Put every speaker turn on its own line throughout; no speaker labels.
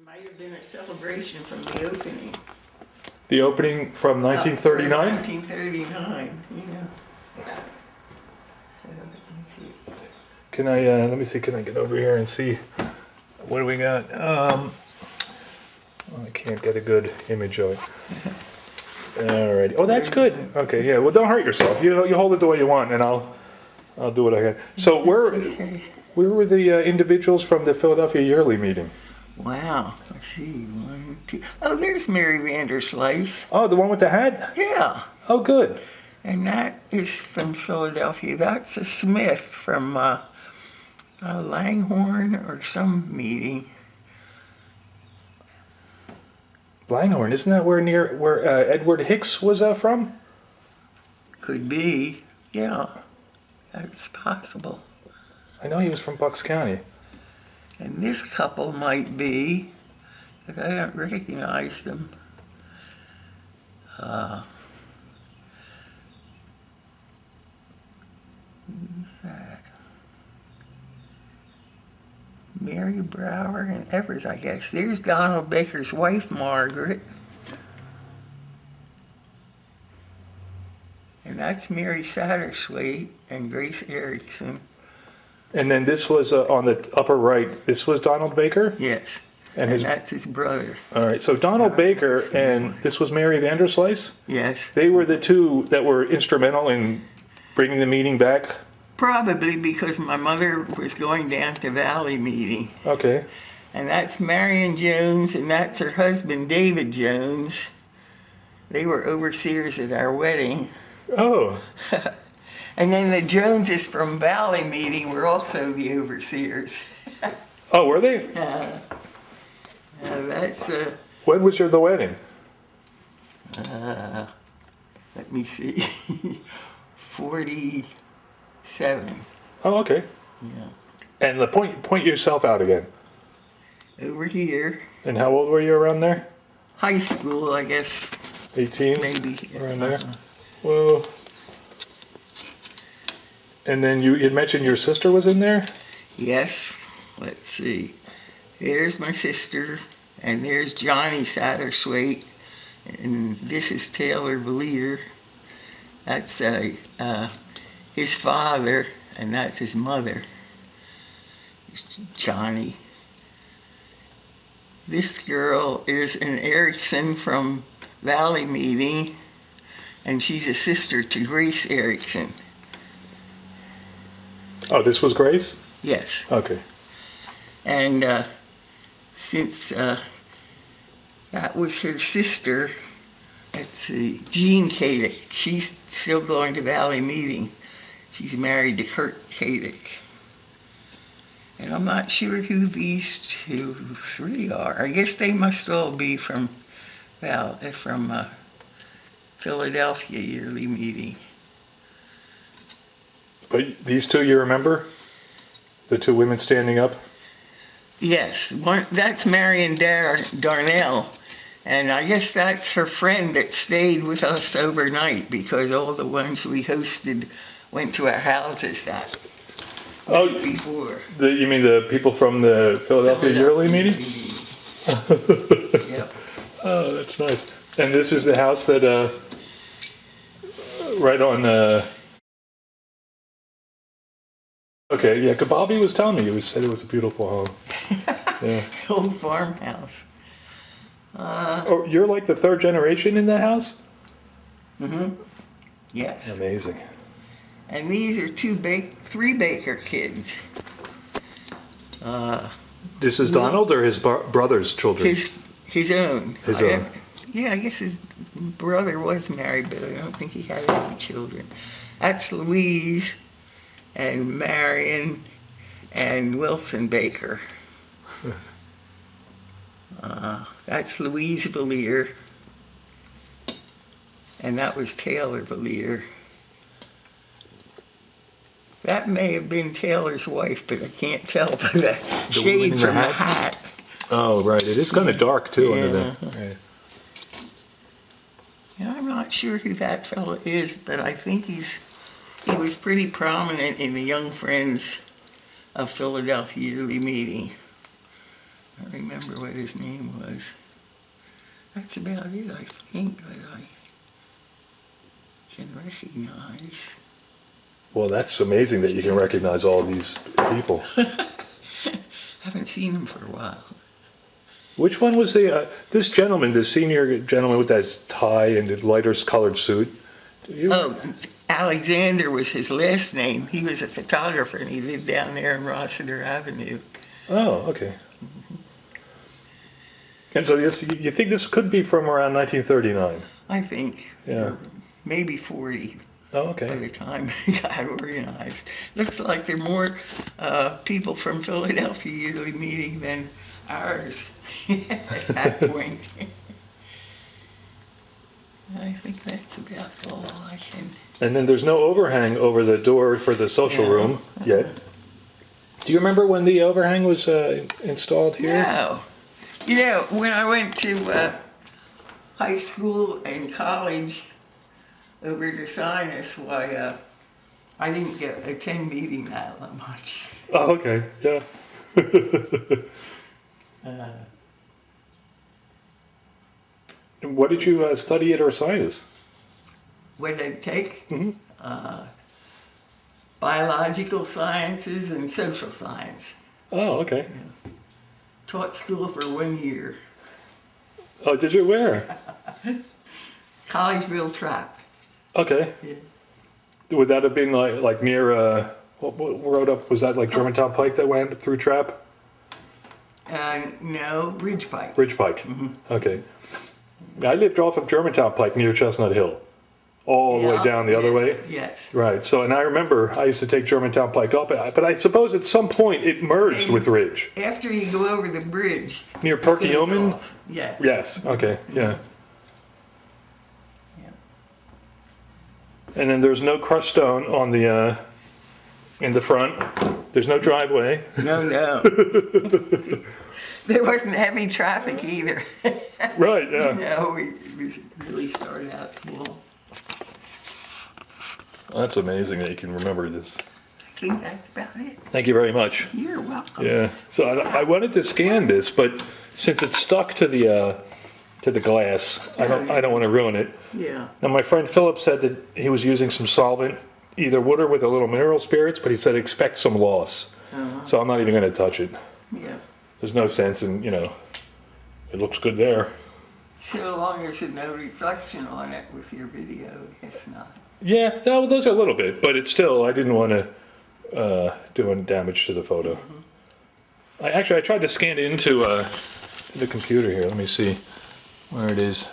Might have been a celebration from the opening.
The opening from 1939?
1939, yeah. So, let me see.
Can I, let me see, can I get over here and see, what do we got? I can't get a good image of it. Alrighty, oh, that's good. Okay, yeah, well, don't hurt yourself. You hold it the way you want, and I'll do what I can. So where were the individuals from the Philadelphia yearly meeting?
Wow, let's see, 1, 2. Oh, there's Mary Vanderslice.
Oh, the one with the hat?
Yeah.
Oh, good.
And that is from Philadelphia. That's a Smith from Langhorne or some meeting.
Langhorne, isn't that where Edward Hicks was from?
Could be, yeah. That's possible.
I know he was from Bucks County.
And this couple might be, but I don't recognize them. Who's that? Mary Brower and Everett, I guess. There's Donald Baker's wife, Margaret. And that's Mary Satterthwaite and Grace Erickson.
And then this was on the upper right. This was Donald Baker?
Yes.
And
that's his brother.
All right, so Donald Baker and this was Mary Vanderslice?
Yes.
They were the two that were instrumental in bringing the meeting back?
Probably because my mother was going down to Valley meeting.
Okay.
And that's Marion Jones, and that's her husband, David Jones. They were overseers at our wedding.
Oh.
And then the Joneses from Valley meeting were also the overseers.
Oh, were they?
That's
When was the wedding?
let me see, 47.
Oh, okay.
Yeah.
And point yourself out again.
Over here,
And how old were you around there?
high school, I guess,
18?
maybe.
Around there? Whoa. And then you had mentioned your sister was in there?
Yes. Let's see. There's my sister, and there's Johnny Satterthwaite, and this is Taylor Valier. That's his father, and that's his mother, Johnny. This girl is an Erickson from Valley meeting, and she's a sister to Grace Erickson.
Oh, this was Grace?
Yes.
Okay.
And since that was her sister, let's see, Jean Kadick. She's still going to Valley meeting. She's married to Kurt Kadick. And I'm not sure who these two really are. I guess they must all be from Philadelphia yearly meeting.
But these two you remember? The two women standing up?
Yes, that's Marion Darnell, and I guess that's her friend that stayed with us overnight because all the ones we hosted went to our houses that night before.
You mean the people from the Philadelphia yearly meeting?
Yep.
Oh, that's nice. And this is the house that, right on, okay, yeah, Bobby was telling me, he said it was a beautiful home. Yeah.
Old farmhouse.
Oh, you're like the third generation in that house?
Mm-hmm. Yes.
Amazing.
And these are three Baker kids.
This is Donald or his brother's children?
His own.
His own.
Yeah, I guess his brother was married, but I don't think he had any children. That's Louise and Marion and Wilson Baker. That's Louise Valier, and that was Taylor Valier. That may have been Taylor's wife, but I can't tell by the shade from the hat.
Oh, right. It is kind of dark, too, under there. Right.
Yeah, I'm not sure who that fellow is, but I think he was pretty prominent in the Young Friends of Philadelphia yearly meeting. I remember what his name was. That's about it, I think, that I can recognize.
Well, that's amazing that you can recognize all these people.
Haven't seen him for a while.
Which one was this gentleman, the senior gentleman with that tie and the lighter colored suit?
Oh, Alexander was his last name. He was a photographer and he lived down there in Rossiter Avenue.
Oh, okay. And so you think this could be from around 1939?
I think.
Yeah.
Or maybe 40
Oh,
by
okay.
the time it got organized. Looks like there are more people from Philadelphia usually meeting than ours at that point. I think that's about all I can.
And then there's no overhang over the door for the social
No.
room yet. Do you remember when the overhang was installed here?
No. You know, when I went to high school and college over to Sinus, why, I didn't attend meeting that much.
Oh, okay. Yeah. And what did you study at Ursinus?
What did I take?
Mhm.
Biological sciences and social science.
Oh, okay.
Taught school for 1 year.
Oh, did you? Where?
Collegeville Trap.
Okay.
Yeah.
Would that have been like near what road up was that, like Germantown Pike that went through Trap?
No, Ridge Pike.
Ridge Pike. Okay. I lived off of Germantown Pike near Chestnut Hill, all the way
Yeah,
down the other
yes,
way.
Yes.
Right. So, and I remember I used to take Germantown Pike up, but I suppose at some point it merged with Ridge
After you go over the bridge.
near
it goes
Perkiomen.
off. Yes.
Yes. Okay. Yeah.
Yeah.
And then there's no crushed stone on the in the front. There's no driveway.
No, no. There wasn't heavy traffic either.
Right. Yeah.
No, we really started out small.
That's amazing that you can remember this.
I think that's about it.
Thank you very much.
You're welcome.
Yeah. So I wanted to scan this, but since it's stuck to the glass, I don't want to ruin it.
Yeah.
Now my friend Philip said that he was using some solvent, either water with a little mineral spirits, but he said expect some loss. So I'm not even going to touch it.
Yeah.
There's no sense in, it looks good there.
So long as there's no reflection on it with your video, it's not.
Yeah, those are a little bit, but it's still, I didn't want to do any damage to the photo. I tried to scan it into the computer here. Let me see where it is.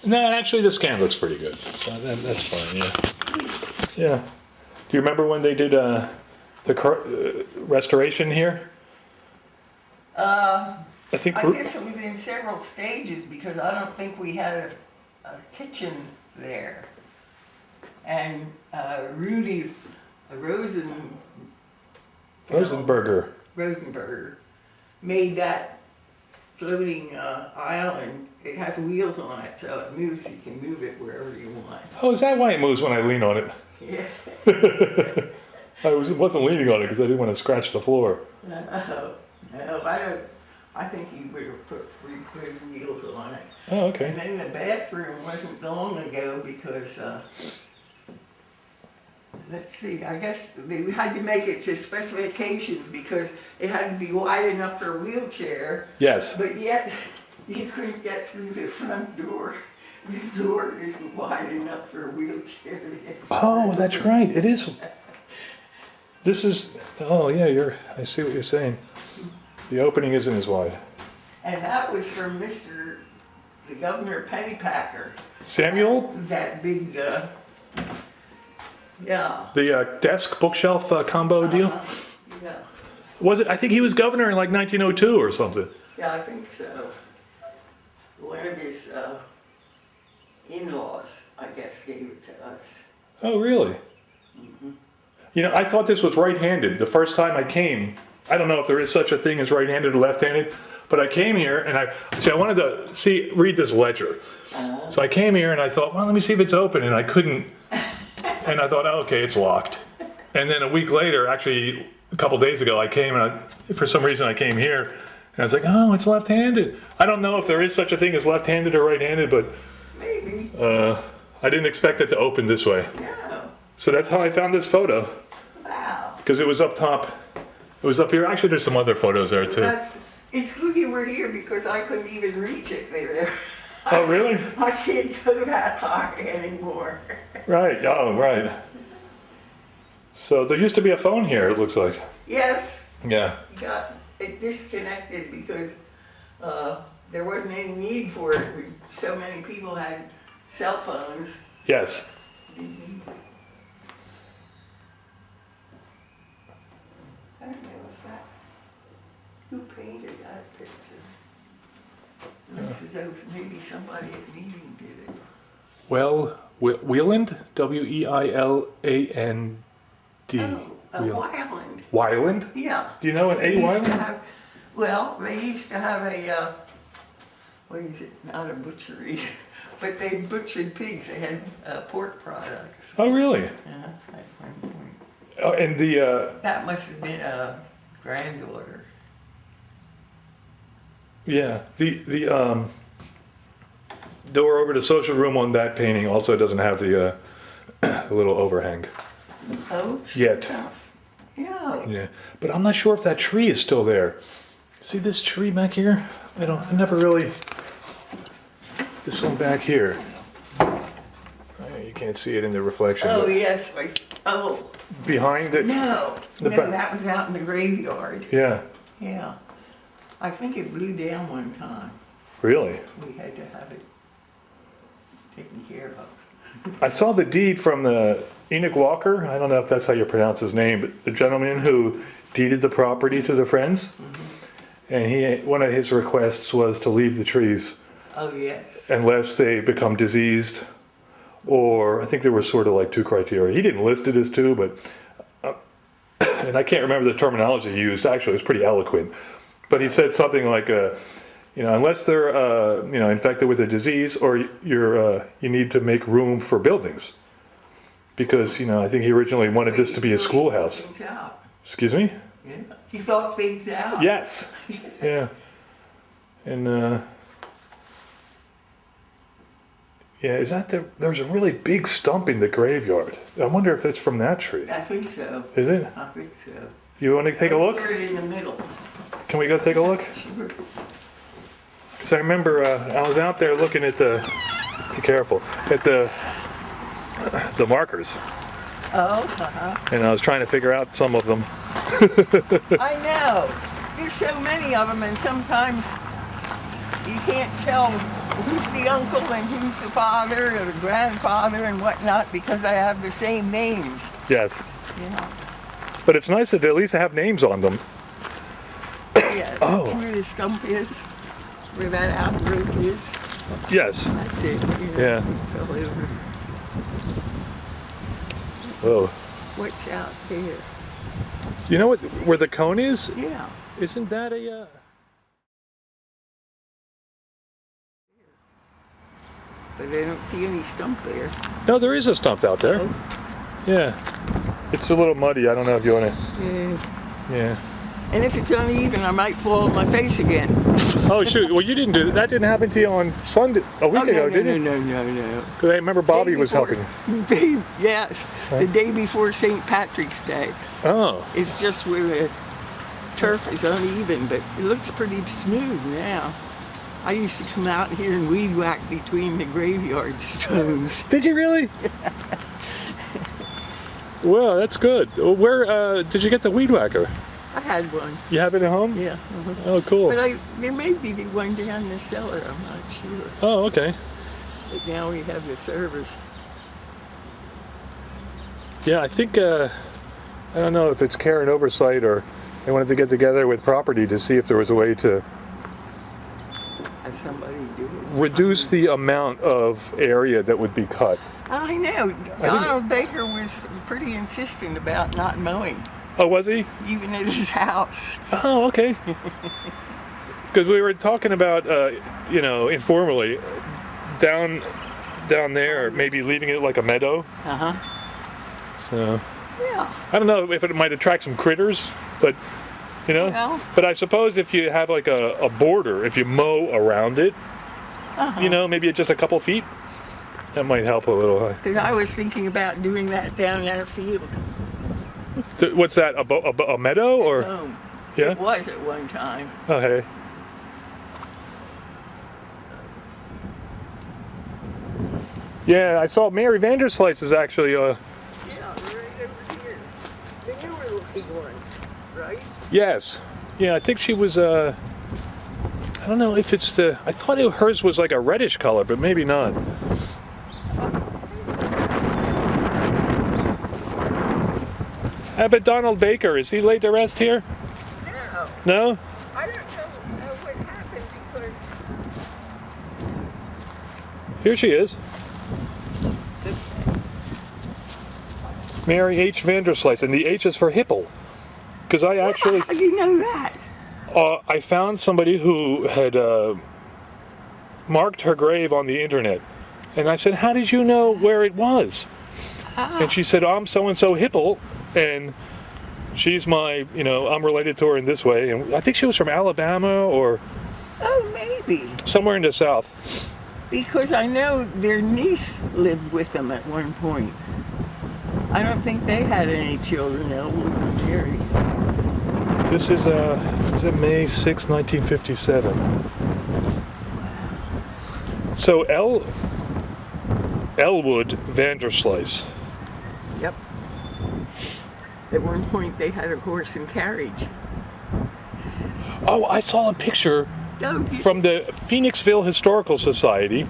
No, actually the scan looks pretty good, so that's fine, yeah. Yeah. Do you remember when they did the restoration here? I think
I guess it was in several stages because I don't think we had a kitchen there. And Rudy Rosenberger made that floating island. It has wheels on it, so it moves. You can move it wherever you want.
Oh, is that why it moves when I lean on it?
Yeah.
I wasn't leaning on it because I didn't want to scratch the floor.
No, I think he would have put wheels on it.
Oh, okay.
And then the bathroom wasn't long ago because, let's see, I guess they had to make it to specifications because it had to be wide enough for a wheelchair,
Yes.
but yet you couldn't get through the front door. The door isn't wide enough for a wheelchair to get through.
Oh, that's right. It is. This is. Oh, yeah. I see what you're saying. The opening isn't as wide.
And that was from the governor of Penney-Paschkis.
Samuel,
That big, yeah.
the desk bookshelf combo deal.
Yeah.
Was it? I think he was governor in like 1902 or something.
Yeah, I think so. One of his in-laws, I guess, gave it to us.
Oh, really? I thought this was right-handed. The first time I came, I don't know if there is such a thing as right-handed or left-handed, but I came here and I wanted to read this ledger. So I came here and I thought, well, let me see if it's open, and I couldn't. And I thought, oh, okay, it's locked. And then a week later, actually a couple days ago I came and for some reason I came here and I was like, oh, it's left-handed. I don't know if there is such a thing as left-handed or right-handed, but
Maybe.
I didn't expect it to open this way.
No.
So that's how I found this photo,
Wow.
because it was up top. It was up here. Actually, there's some other photos there too.
It's good you were here because I couldn't even reach it there.
Oh, really?
I can't go that high anymore.
Right. Oh, right. So there used to be a phone here, it looks like.
Yes.
Yeah.
Got it disconnected because there wasn't any need for it. So many people had cell phones.
Yes.
I don't know if that, who painted that picture? Looks as though maybe somebody at the meeting did it.
Well, Wieland, W-E-I-L-A-N-D.
Oh, a Wyland.
Wyland?
Yeah.
Do you know an A
They used to
Wyland?
have, well, they used to have a, what is it, not a butchery, but they butchered pigs. They had pork products.
Oh, really?
Yeah, at one point.
Oh, and the
That must have been a granddaughter.
yeah, the door over the social room on that painting also doesn't have the little overhang.
Oh,
Yet.
tough. Yeah.
Yeah, but I'm not sure if that tree is still there. See this tree back here? I never really. This one back here. You can't see it in the reflection.
Oh,
but
yes.
behind it.
No,
The
no,
back-
that was out in the graveyard.
Yeah,
Yeah. I think it blew down one time.
really.
We had to have it taken care of.
I saw the deed from the Enoch Walker. I don't know if that's how you pronounce his name, but the gentleman who deeded the property to the Friends. And one of his requests was to leave the trees
Oh, yes.
unless they become diseased, or I think there were sort of like two criteria. He didn't list it as two, but and I can't remember the terminology he used. Actually, it was pretty eloquent. But he said something like, unless they're infected with a disease, or you need to make room for buildings, because I think he originally wanted this to be a schoolhouse.
Things out.
Excuse me?
Yeah. He thought things out.
Yes. Yeah. And yeah, is that there's a really big stump in the graveyard. I wonder if it's from that tree.
I think so.
Is it?
I think so.
You want to take a look?
Let's start in the middle.
Can we go take a look?
Sure.
Because I remember I was out there looking at be careful, at the markers,
Oh,
and I was trying to figure out some of them.
I know. There's so many of them, and sometimes you can't tell who's the uncle and who's the father or the grandfather and whatnot because they have the same names.
Yes.
Yeah.
But it's nice that they at least have names on them.
Yeah, that's
Oh.
where the stump is, where that outgrowth is.
Yes.
That's it.
Yeah.
Fell over.
Oh.
What's out there?
You know where the cone is?
Yeah.
Isn't that a...
But I don't see any stump there.
No, there is a stump out there.
Oh.
Yeah. It's a little muddy. I don't know if you want to...
Yeah.
Yeah.
And if it's uneven, I might fall on my face again.
Oh, shoot. Well, you didn't do that. That didn't happen to you on Sunday, a week ago, did it?
No.
Because I remember Bobby was
Day
helping.
before- Yes,
Huh?
the day before St. Patrick's Day.
Oh.
It's just where the turf is uneven, but it looks pretty smooth now. I used to come out here and weed whack between the graveyard stones.
Did you really? Well, that's good. Where did you get the weed whacker?
I had one,
You have it at home?
yeah.
Oh, cool.
But there may be one down in the cellar, I'm not sure.
Oh, okay.
But now we have the service.
Yeah, I think, I don't know if it's care and oversight or they wanted to get together with property to see if there was a way to
Have somebody do it.
reduce the amount of area that would be cut.
I know. Donald Baker was pretty insistent about not mowing,
Oh, was he?
even at his house.
Oh, okay. Because we were talking about, informally, down there, maybe leaving it like a meadow.
Uh-huh.
So,
Yeah.
I don't know if it might attract some critters, but you know.
Well.
But I suppose if you have like a border, if you mow around it,
Uh-huh.
you know, maybe just a couple feet, that might help a little.
Because I was thinking about doing that down in our field.
What's that? A meadow or?
Home.
Yeah.
It was at one time.
Okay. Yeah, I saw Mary Vanderslice is actually.
Yeah, right over here. The newer looking ones, right?
Yes. Yeah, I think she was. I don't know if it's the. I thought hers was like a reddish color, but maybe not. How about Donald Baker? Is he laid to rest here?
No.
No?
I don't know what happened because
Here she is. Mary H. Vanderslice, and the H is for Hipple. Because I actually,
how do you know that?
I found somebody who had marked her grave on the internet. And I said, how did you know where it was? And she said, I'm so-and-so Hipple, and she's my, you know, I'm related to her in this way. And I think she was from Alabama or
Oh, maybe.
somewhere in the South.
Because I know their niece lived with them at one point. I don't think they had any children, Elwood and Jerry.
This is May 6, 1957. So Elwood Vanderslice.
Yep. At one point they had a horse and carriage.
Oh, I saw a picture
No,
from the Phoenixville Historical Society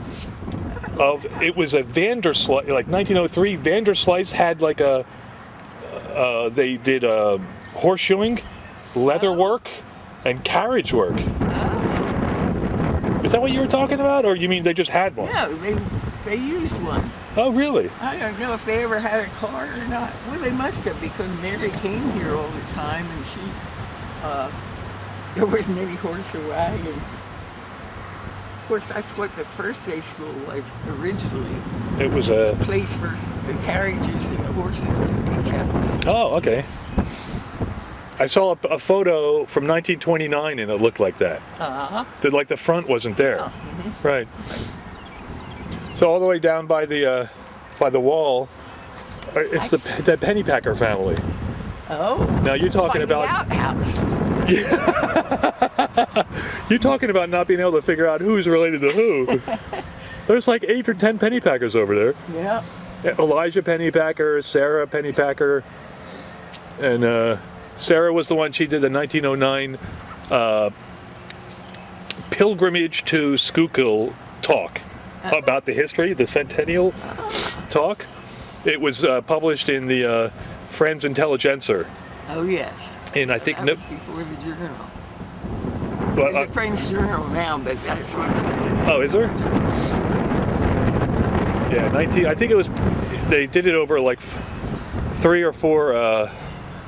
of, it was a Vanderslice, like 1903, Vanderslice had like a, they did horseshoeing, leather work, and carriage work. Is that what you were talking about, or you mean they just had one?
no, they used one.
Oh, really?
I don't know if they ever had a car or not. Well, they must have because Mary came here all the time and she, there wasn't any horse or wagon. Of course, that's what the first day school was originally.
It was a...
Place for the carriages and the horses to be kept.
Oh, okay. I saw a photo from 1929 and it looked like that.
Uh-huh.
Like the front wasn't there.
Yeah. Mhm.
Right. So all the way down by the wall, it's the Penney-Paschkis family.
Oh.
Now you're talking
By
about...
the outhouse.
You're talking about not being able to figure out who's related to who. There's like 8 or 10 Penney-Paschkis over there.
Yeah.
Elijah Penney-Paschkis, Sarah Penney-Paschkis, and Sarah was the one, she did the 1909 pilgrimage to Schuylkill talk about the history, the centennial talk. It was published in the Friends Intelligencer.
Oh, yes.
And I think
That was before the journal.
well,
There's a Friends journal now, but that's what it is.
oh, is there? Yeah, I think it was, they did it over like 3 or 4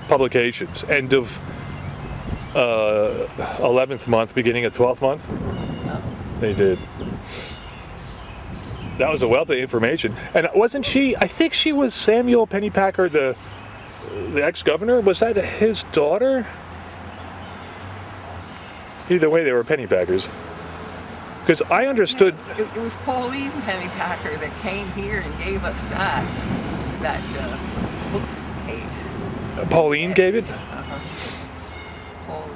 publications. End of 11th month, beginning of 12th month. They did. That was a wealth of information. And wasn't she, I think she was Samuel Penney-Paschkis, the ex-governor? Was that his daughter? Either way, they were Penney-Paschkis. Because I understood...
It was Pauline Penney-Paschkis that came here and gave us that book case.
Pauline
Yes.
gave it?
Uh-huh. Pauline.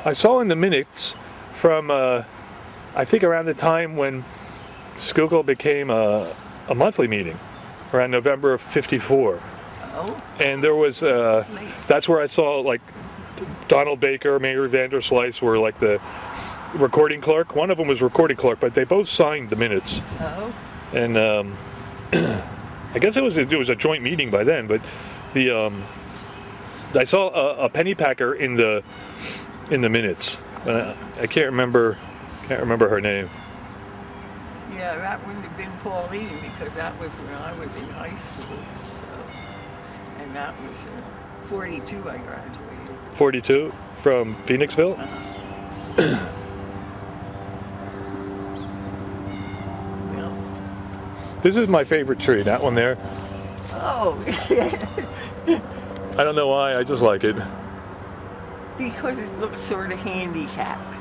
I saw in the minutes from, I think around the time when Schuylkill became a monthly meeting, around November of '54.
Oh,
And there was, that's where I saw like Donald Baker, Mary Vanderslice were like the recording clerk. One of them was recording clerk, but they both signed the minutes.
oh.
And I guess it was a joint meeting by then, but the I saw a Penney-Paschkis in the minutes. I can't remember her name.
Yeah, that wouldn't have been Pauline because that was when I was in high school. So, and that was 42 I graduated.
42 from Phoenixville.
Well,
This is my favorite tree, that one there.
Oh,
I don't know why, I just like it.
because it looks sort of handicapped.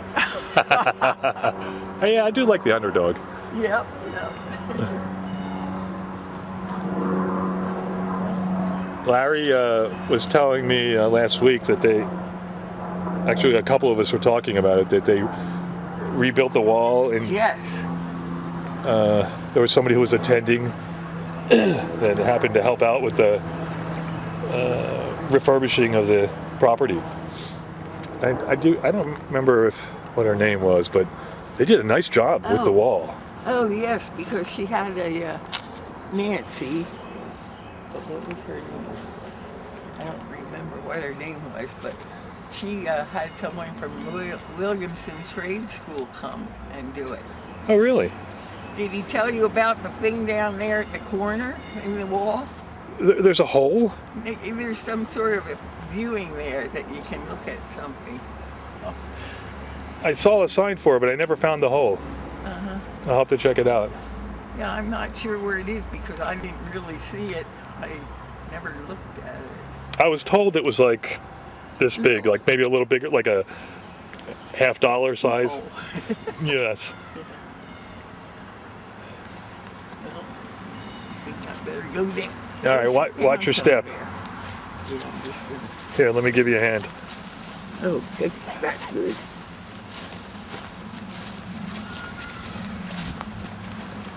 Yeah, I do like the underdog.
Yep.
Larry was telling me last week that actually a couple of us were talking about it, that they rebuilt the wall, and
Yes.
there was somebody who was attending that happened to help out with the refurbishing of the property. I don't remember what her name was, but they did a nice job with the wall.
Oh, yes, because she had a Nancy. But what was her name? I don't remember what her name was, but she had someone from Williamson Trade School come and do it.
Oh, really?
Did he tell you about the thing down there at the corner in the wall?
There's a hole?
There's some sort of a viewing there that you can look at something.
I saw a sign for it, but I never found the hole. I'll have to check it out.
Yeah, I'm not sure where it is because I didn't really see it. I never looked at it.
I was told it was like this big, like maybe a little bigger, like a $50 size.
Oh.
Yes.
Well, I think I better go there.
All right, watch your step.
Yeah, I'm just gonna...
Here, let me give you a hand.
Oh, that's good.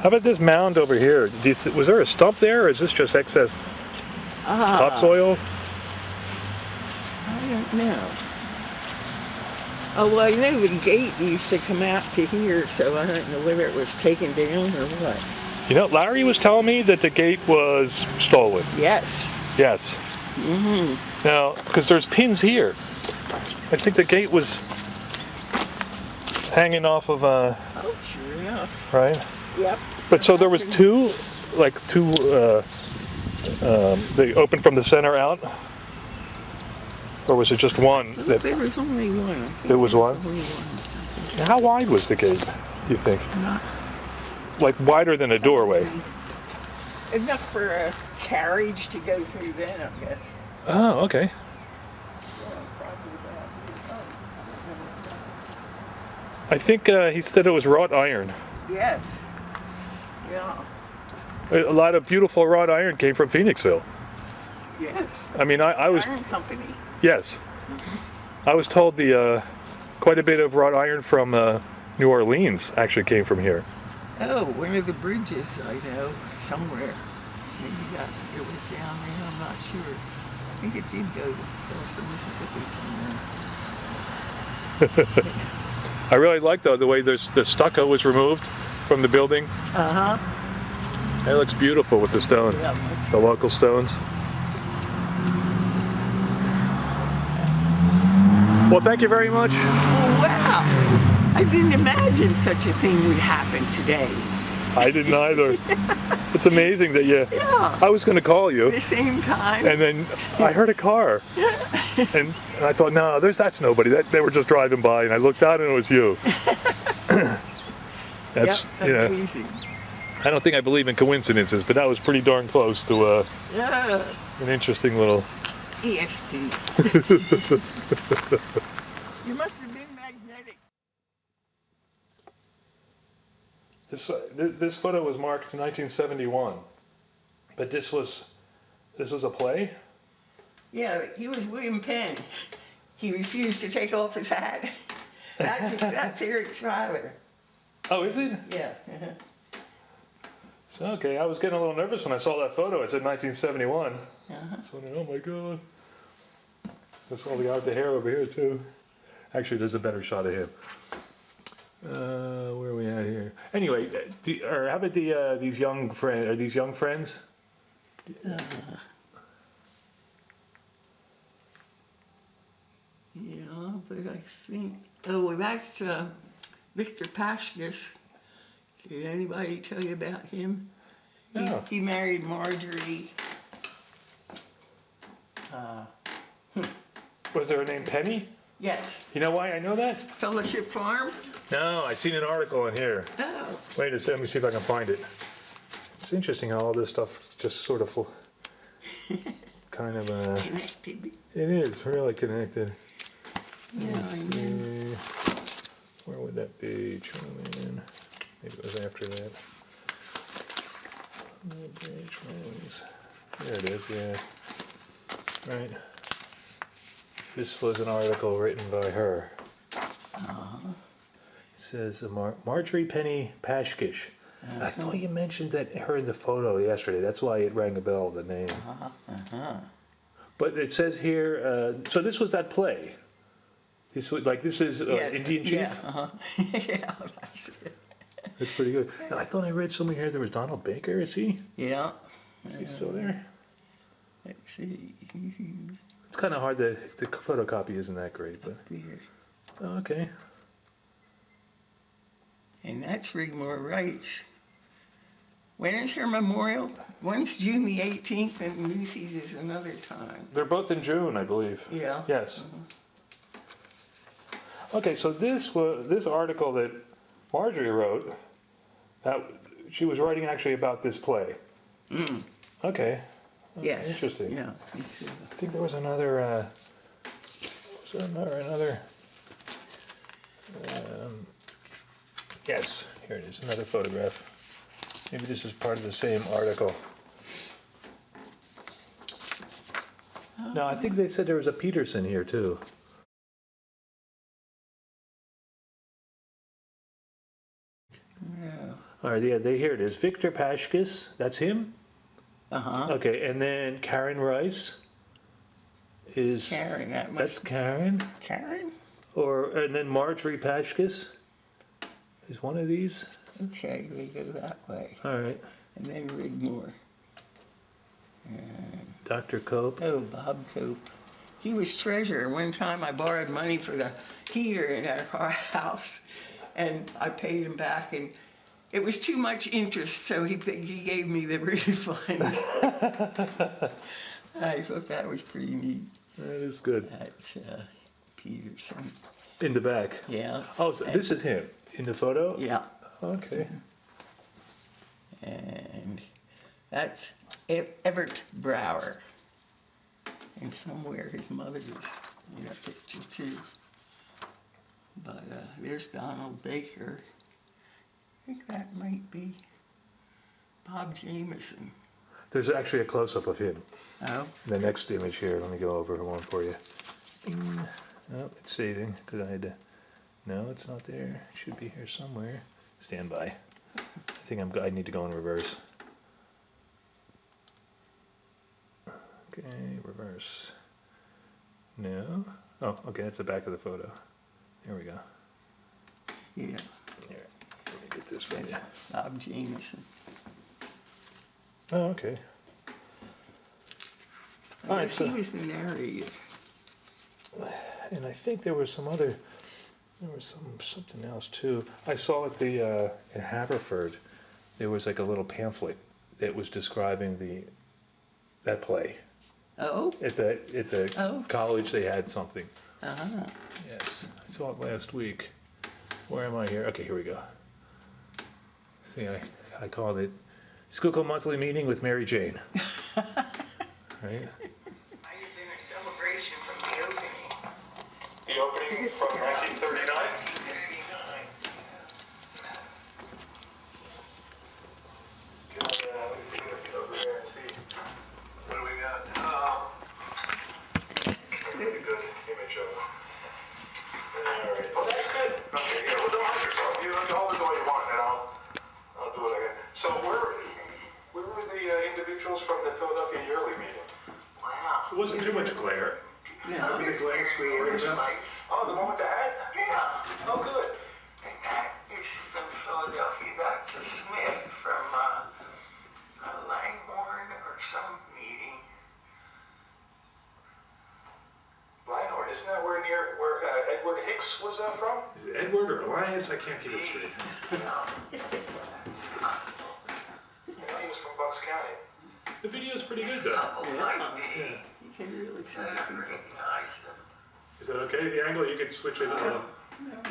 How about this mound over here? Was there a stump there, or is this just excess topsoil?
I don't know. Oh, well, I know the gate used to come out to here, so I don't know whether it was taken down or what.
You know, Larry was telling me that the gate was stolen.
Yes.
Yes.
Mm-hmm.
Now, because there's pins here. I think the gate was hanging off of
Oh, sure enough.
right?
Yep.
But so there was two, they opened from the center out? Or was it just one?
There was only one.
There was one?
Only one.
How wide was the gate, you think?
Not
Like wider than a doorway?
enough for a carriage to go through then, I guess.
Oh, okay. I think he said it was wrought iron.
Yes. Yeah.
A lot of beautiful wrought iron came from Phoenixville.
Yes.
I mean, I was...
Iron Company.
Yes. I was told quite a bit of wrought iron from New Orleans actually came from here.
Oh, one of the bridges I know somewhere. Maybe it was down there. I'm not sure. I think it did go across the Mississippi somewhere.
I really like though the way the stucco was removed from the building.
Uh huh.
It looks beautiful with the stone,
Yeah.
the local stones. Well, thank you very much.
Oh wow! I didn't imagine such a thing would happen today.
I didn't either. It's amazing that you.
Yeah.
I was going to call you,
At the same time.
and then I heard a car, and I thought, no, that's nobody. They were just driving by, and I looked out, and it was you. That's
Yep, amazing.
I don't think I believe in coincidences, but that was pretty darn close to
Yeah.
an interesting little.
ESP. You must have been magnetic.
This photo was marked 1971, but this was a play.
Yeah, he was William Penn. He refused to take off his hat. That's Eric's father.
Oh, is it?
Yeah.
So, okay, I was getting a little nervous when I saw that photo. It said 1971.
Uh-huh.
So, oh my God. I saw the guy with the hair over here too. Actually, there's a better shot of him. Where are we at here? Anyway, how about these young friends? Are these young friends?
Yeah, but I think. Oh, well, that's Victor Paschkis. Did anybody tell you about him?
No.
He married Marjorie.
Was there a name Penny?
Yes.
You know why I know that?
Fellowship Farm?
No, I seen an article in here.
Oh.
Wait a second, let me see if I can find it. It's interesting how all this stuff just sort of kind of
Connected.
it is really connected.
Yeah,
Let's
I know.
see. Where would that be? Truman. Maybe it was after that. Bridge rings. There it is, yeah. Right. This was an article written by her. It says Marjorie Penney-Paschkis. I thought you mentioned her in the photo yesterday. That's why it rang a bell, the name. But it says here, so this was that play. This is
Yes,
Indian Chief?
Yeah, yeah, that's it.
That's pretty good. Now, I thought I read somewhere here there was Donald Baker. Is he?
Yeah.
Is he still there?
Let's see.
It's kind of hard. The photocopy isn't that great, but
Here.
okay.
And that's Rigmore Rice. When is her memorial? One's June the 18th and Lucy's is another time.
They're both in June, I believe.
Yeah.
Yes. Okay, so this article that Marjorie wrote, that she was writing actually about this play. Okay.
Yes.
Interesting.
Yeah.
I think there was another. Yes, here it is. Another photograph. Maybe this is part of the same article. No, I think they said there was a Pedersen here too.
Yeah.
All right, yeah, here it is. Victor Paschkis, that's him?
Uh-huh.
Okay, and then Karen Rice is...
Karen, that
That's
must...
Karen?
Karen?
And then Marjorie Paschkis is one of these?
Okay, we go that way.
All right.
And then Rigmore. And,
Dr. Cope.
oh, Bob Cope. He was treasurer. One time I borrowed money for the heater in our house, and I paid him back, and it was too much interest, so he gave me the refund. I thought that was pretty neat.
That is good.
That's Pedersen.
In the back.
Yeah.
Oh, so this is him in the photo?
Yeah.
Okay.
And that's Everett Brower. And somewhere his mother was in a picture too. But there's Donald Baker. I think that might be Bob Jameson.
There's actually a close-up of him.
Oh,
The next image here, let me go over one for you. Bing. Oh, it's saving because I had to. No, it's not there. It should be here somewhere. Stand by. I think I need to go in reverse. Okay, reverse. No. Oh, okay, that's the back of the photo. There we go.
yeah.
Here, let me get this for you.
That's Bob Jameson.
Oh, okay.
I
All right,
guess he was the narrator.
And I think there was something else too. I saw at the in Haverford, there was like a little pamphlet that was describing that play.
Oh?
At the
Oh.
college they had something.
Uh-huh.
Yes, I saw it last week. Where am I here? Okay, here we go. See, I called it Schuylkill Monthly Meeting with Mary Jane. Right?
Might have been a celebration from the opening.
The opening from 1939?
1939.
Let me see if I can get over there and see. What do we got? Really good image of it. Alright. Oh, that's good. Okay, yeah, well, don't hurt yourself. You hold it the way you want, and I'll do what I can. So, where were the individuals from the Philadelphia yearly meeting?
Wow.
It wasn't too much glare.
No,
the glass we worried about? Oh, the one with the hat?
Yeah.
Oh, good.
And that is from Philadelphia. That's a Smith from Langhorne or some meeting.
Langhorne, isn't that where Edward Hicks was from? Is it Edward or Elias? I can't keep it straight.
Yeah. That's possible.
Yeah, he was from Bucks County. The video's pretty good though.
Couple might be.
Yeah.
You can really see
Uh,
I recognize them.
Is that okay? The angle, you can switch it.
No.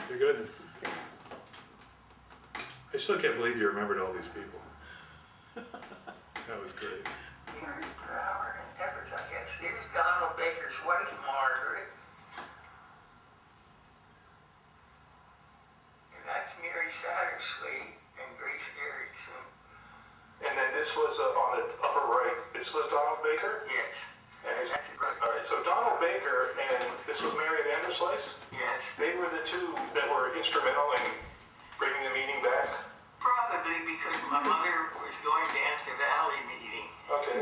You're good? I still can't believe you remembered all these people. That was great.
300 per hour in efforts, I guess. There's Donald Baker's wife, Marjorie. And that's Mary Vanderslice and Grace Erickson.
And then this was on the upper right. This was Donald Baker?
Yes.
And
That's his brother.
all right, so Donald Baker and this was Mary Vanderslice?
Yes.
They were the two that were instrumental in bringing the meeting back?
Probably because my mother was going down to Valley meeting.
Okay.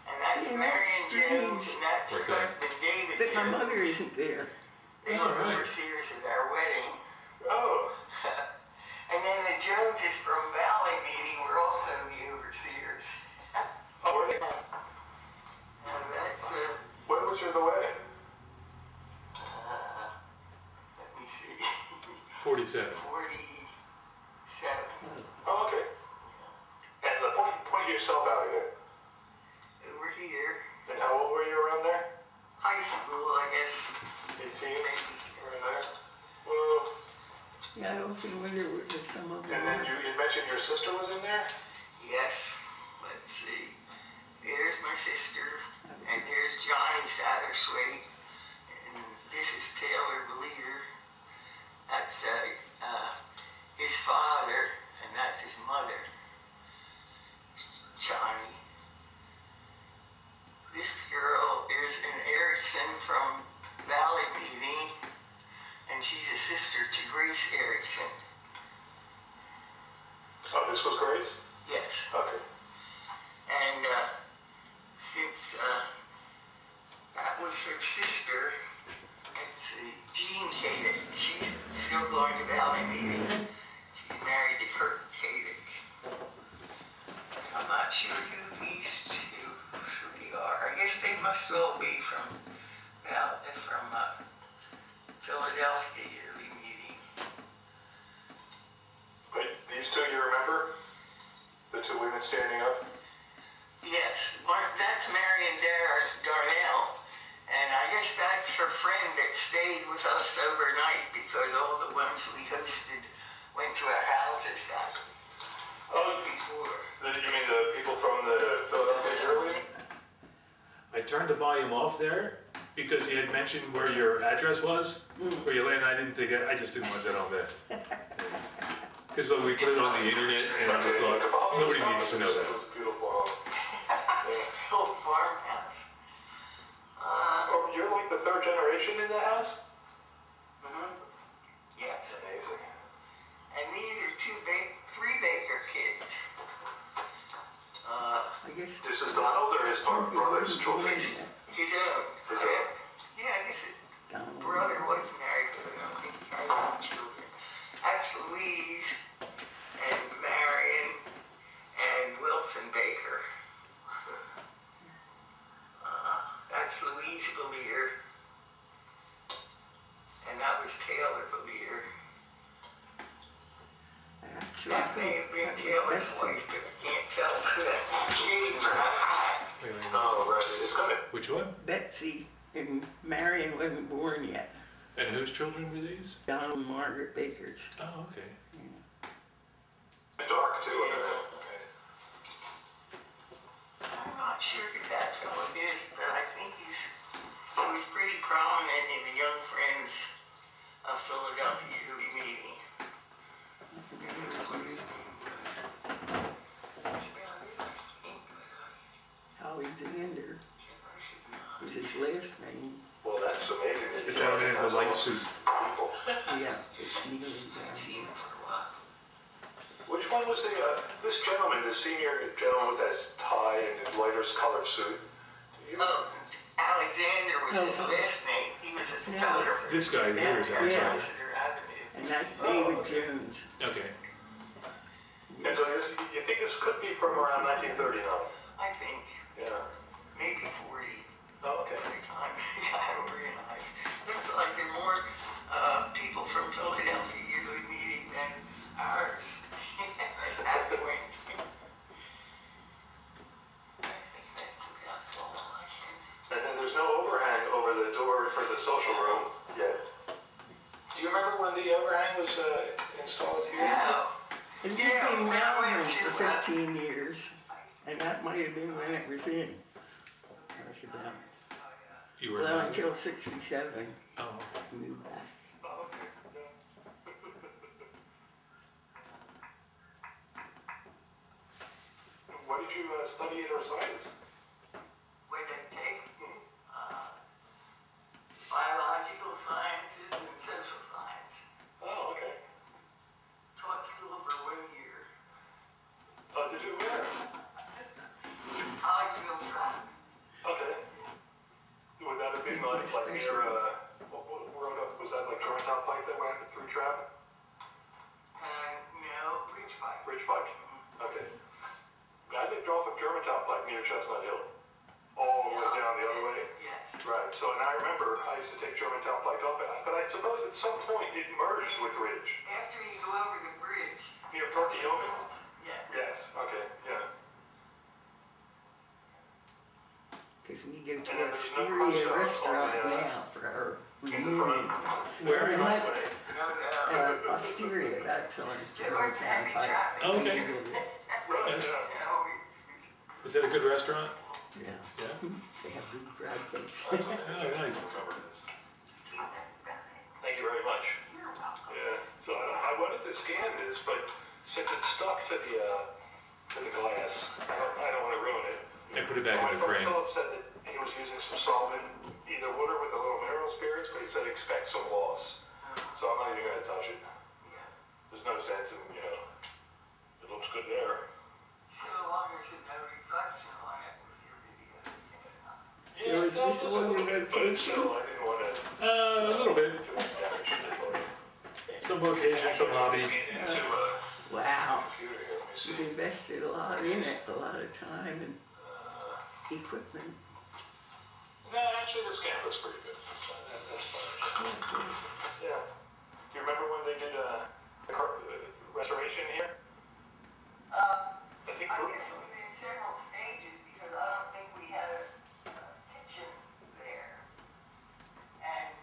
And that's
Yeah,
Marion
that's
Jones,
strange.
and that's her
What's that?
husband, David
But my
Jones.
mother isn't there.
They
Oh,
were
right.
overseers at our wedding.
Oh,
And then the Joneses from Valley meeting were also the overseers.
oh, were they?
And that's,
When was your the wedding?
let me see,
47.
47.
Oh, okay. And point yourself out again.
Over here.
And how old were you around there?
High school, I guess.
18?
Maybe.
Around there? Well,
Yeah, I often wonder where some of them
and then
are.
you mentioned your sister was in there?
Yes. Let's see. There's my sister. And there's Johnny Satterthwaite. And this is Taylor Belear. That's his father, and that's his mother, Johnny. This girl is an Erickson from Valley Meeting, and she's a sister to Grace Erickson.
Oh, this was Grace?
Yes.
Okay.
And since that was her sister, let's see, Jean Kadick, she's still going to Valley Meeting. She's married to Kurt Kadick. I'm not sure who these two three are. I guess they must all be from Philadelphia yearly meeting.
But these two you remember? The two women standing up?
Yes, that's Marion Darnell, and I guess that's her friend that stayed with us overnight because all the ones we hosted went to our houses that
Oh,
before.
you mean the people from the Philadelphia Yearly?
I turned the volume off there because you had mentioned where your address was, where you landed. I just didn't want that on there. Because when we put it on the internet, and I just thought, nobody needs to know
It
that.
was beautiful.
Old farmhouse.
Oh, you're like the third generation in the house?
Yes.
Amazing.
And these are three Baker kids.
I guess
This is Donald or his
Turkey
brother's
wasn't
children?
born yet.
His own.
His own.
Yeah, I guess his
Donald.
brother was married, but I don't think he had any children. That's Louise and Marion and Wilson Baker. That's Louise Belear. And that was Taylor Belear.
I actually
That may
think
have been
that was
Taylor's
Betsy.
wife, but I can't tell who that name from.
Wait, wait,
Oh, right. It's coming.
Which one?
Betsy and Marion wasn't born yet.
And whose children were these?
Donald and Margaret Baker's.
Oh, okay.
Dark too.
Yeah. I'm not sure who that fellow is, but I think he was pretty prominent in the Young Friends of Philadelphia yearly meeting.
I forget what his name is.
That's about it, I think.
Alexander
I should know.
was his last name.
Well, that's amazing.
The gentleman in the light suit.
People.
Yeah, it's nearly
I haven't seen
down.
him for a while.
Which one was this gentleman, the senior gentleman with that tie and the lighter colored suit?
Oh, Alexander was his
Oh, oh.
last name. He was a
Yeah.
photographer.
This guy here is
Yeah.
Alexander.
Exeter Avenue.
And that's
Oh,
David
okay.
Jones.
Okay.
And so you think this could be from around 1939?
I think
Yeah.
maybe 40.
Oh, okay.
By the time it got organized. Looks like there are more people from Philadelphia yearly meeting than ours at that point. I think that's about all I can.
And then there's no overhang over the door for the social room yet. Do you remember when the overhang was installed here?
No,
It lived
Yeah,
in
when I went
Malin-Moulton
to,
for 15 years.
I And that might have been when it was in. That's about,
You were
well,
not?
until 67,
Oh, okay.
moved back.
What did you study at Ursulitis?
What did I take? Biological sciences and social science.
Oh, okay.
Taught school for 1 year.
Did you where?
Collegeville track.
Okay. Would that have been like near, what road up, was that like Germantown Pike that went through Trap?
No, Bridge Pike.
Bridge Pike? Okay. I lived off of Germantown Pike near Chestnut Hill. All the way down the other way?
Yes.
Right, so and I remember I used to take Germantown Pike up, but I suppose at some point it merged with Ridge.
After you go over the bridge.
Near Perkiomen?
Yes.
Yes, okay, yeah.
Because we go
And
to
then
a
there's no
Styria
cross
restaurant
on the,
now for our
In the
reunion.
front.
Where?
We went,
Way.
Osteria, that's on Germantown Pike.
Okay.
Right, yeah.
Is that a good restaurant?
Yeah,
Yeah.
they have good fried cakes.
Oh, nice.
Thank you very much. Yeah, so I wanted to scan this, but since it's stuck to the glass, I don't want to ruin it.
And put it back in the frame.
Philip said that he was using some solvent, either water with a little mineral spirits, but he said expect some loss. So I'm not even going to touch it. There's no sense in, it looks good there.
So long as there's no reflection on it with your video. So
Yeah,
is this all your
but
vocation?
still, I didn't want to
A little bit.
do any damage.
Some vocation, some hobby.
Scan into a
Wow,
computer here, let me see.
you've invested a lot in it, a lot of time and equipment.
No, actually, the scan looks pretty good. So that's fine. Yeah. Do you remember when they did the restoration here? I think
I guess it was in several stages because I don't think we had a kitchen there. And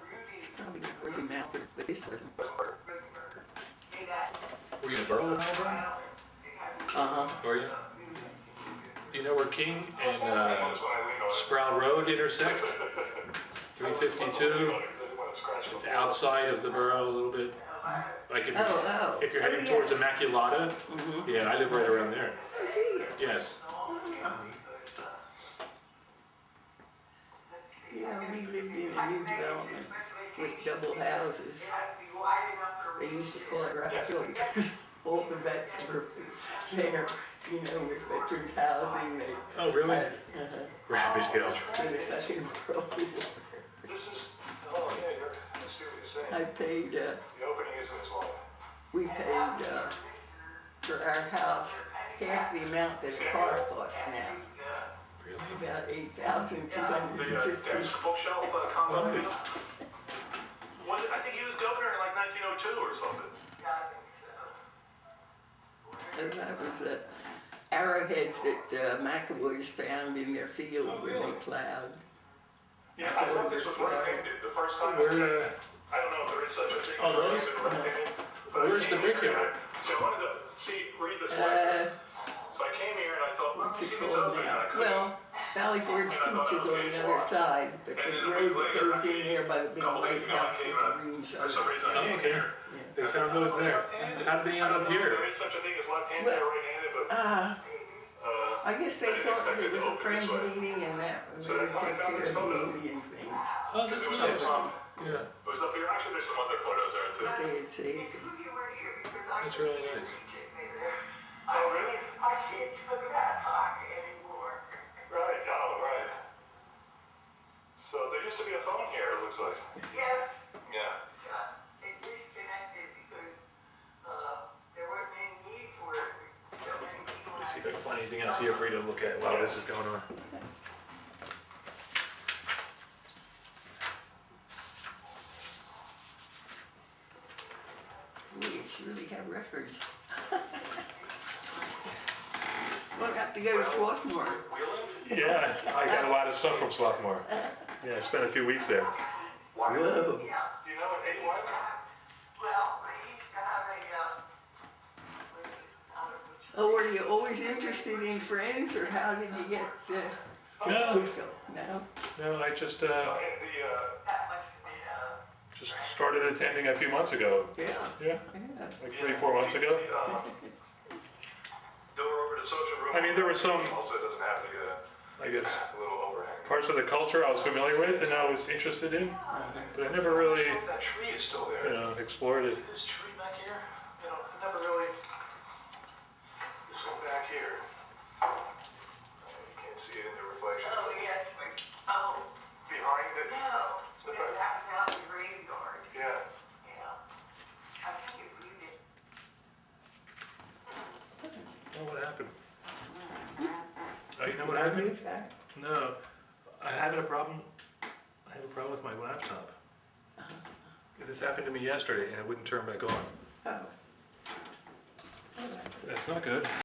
Ruby. Probably was in Malford, but this wasn't. They got.
Were you in Borough, Malvern?
Uh-huh.
Were you? You know where King and Sproul Road intersect? 352. It's outside of the borough a little bit. Like if you're heading towards Immaculata. Yeah, I live right around there. Yes.
Yeah, we lived in a new development with double houses. They used to call it Rabbit Hill because all the vets were there, with veterans housing. They
Oh, really?
had,
Rabbit Hill.
in the Second World War.
This is, oh yeah, I see what you're saying.
I paid,
The opening isn't as long.
we paid for our house half the amount that a car costs now.
Really?
About
The
$8,250.
desk bookshelf complex. I think he was governor in like 1902 or something.
And that was the arrowheads that McAvoys found in their field when they plowed.
Yeah, I thought this was right-handed the first time.
Where,
I don't know if there is such a thing
Oh, there is?
as right-handed. but I
Where's the
came here,
brickyard?
So I wanted to read this letter.
Uh,
So I came here and I thought, well,
what's
let's
it
see if it's
called
open. And I
now?
couldn't.
Well, Valley Forge Pizza's on the other side, but the road that goes in there by the big white house with the green
For some reason
shutters.
I came
Oh, okay.
here.
They found those there. How did they end up
There
here?
is such a thing as left-handed or right-handed, but
I guess they thought that it was a friends meeting and that they
So
would
that's how I
take
found
care
this
of the
photo.
Indian things.
Oh, that's
it was
nice.
up,
Yeah,
it was up here. Actually, there's some other photos there too.
They had saved.
that's really nice.
Oh, really?
I can't go that high anymore.
Right, oh, right. So there used to be a phone here, it looks like.
Yes,
Yeah.
it disconnected because there wasn't any need for it. So many people.
Let me see if I can find anything else here for you to look at while this is going on.
We surely have records. We'll have to go to Swarthmore.
Wheeling?
Yeah, I got a lot of stuff from Swarthmore. Yeah, I spent a few weeks there.
Whoa.
Do you know what 81?
Well, I used to have a, Oh, were you always interested in Friends, or how did you get to
No.
Schuylkill? No?
No, I just started attending a few months ago.
Yeah,
Yeah,
yeah.
like 3-4 months ago.
Door over to social room.
I mean, there were some,
Also, it doesn't have
I guess,
a little overhang.
parts of the culture I was familiar with and I was interested in, but I never really,
If that tree is still there.
explored it.
See this tree back here? You know, I never really. This one back here. You can't see it in the reflection.
Oh, yes, oh,
Behind it.
no, that was out in the graveyard.
Yeah.
Yeah. I think it viewed it.
Oh, what happened? Oh, you know what
I
happened?
knew that.
No, I have a problem. I have a problem with my laptop. This happened to me yesterday and it wouldn't turn back on.
Oh.
That's not good.